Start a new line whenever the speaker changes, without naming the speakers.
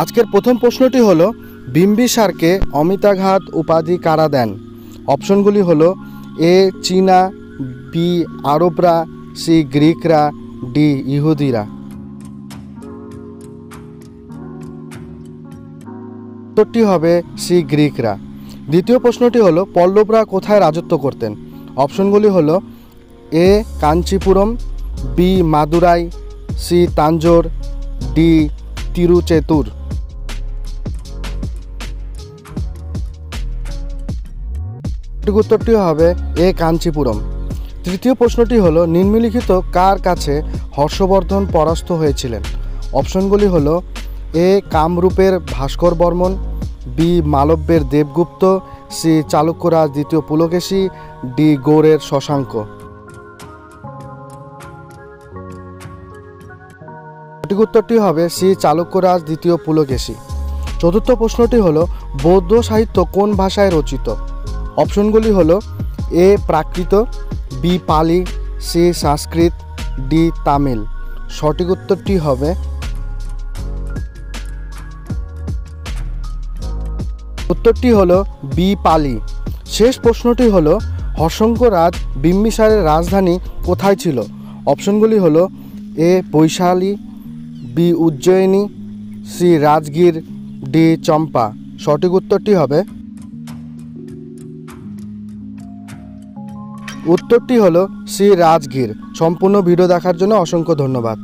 আজকের প্রথম প্রশ্নটি হলো বিম্বিসারকে অমিতাঘাত উপাধি কারা দেন? অপশনগুলি হলো এ চীনা, বি আরবরা, সি গ্রিকরা, ডি ইহুদিরা। উত্তরটি হবে সি গ্রিকরা। দ্বিতীয় প্রশ্নটি হলো পল্লবরা কোথায় রাজত্ব করতেন? অপশনগুলি হলো A Kanchipuram, B Madurai, C Tanjore, D Tiruchendur. উত্তরটি হবে এ কাঞ্চিপুরম। তৃতীয় প্রশ্নটি হলো নিম্নলিখিত কার কাছে হর্ষবর্ধন পরাস্ত হয়েছিলেন? অপশনগুলি হলো এ কামরূপের ভাস্কর বর্মন, বি মালব্যের দেবগুপ্ত, সি চালুক্যরাজ দ্বিতীয় পুলকেশী, ডি গৌড়ের শশাঙ্ক। সঠিক উত্তরটি হবে সি চালুক্যরাজ দ্বিতীয় পুলকেশী। চতুর্থ প্রশ্নটি হলো বৌদ্ধ সাহিত্য কোন ভাষায় রচিত? অপশনগুলি হলো এ প্রাকৃত, বি পালি, সি সংস্কৃত, ডি তামিল। সঠিক উত্তরটি হবে উত্তরটি হলো বি পালি। শেষ প্রশ্নটি হলো হর্ষঙ্ক রাজ বিম্বিসারের রাজধানী কোথায় ছিল? অপশনগুলি হলো A Vaishali, B Ujjayini, C Rajgir, D Champa. সঠিক উত্তরটি হবে উত্তরটি হলো সি রাজগীর। সম্পূর্ণ ভিডিও দেখার জন্য অসংখ্য ধন্যবাদ।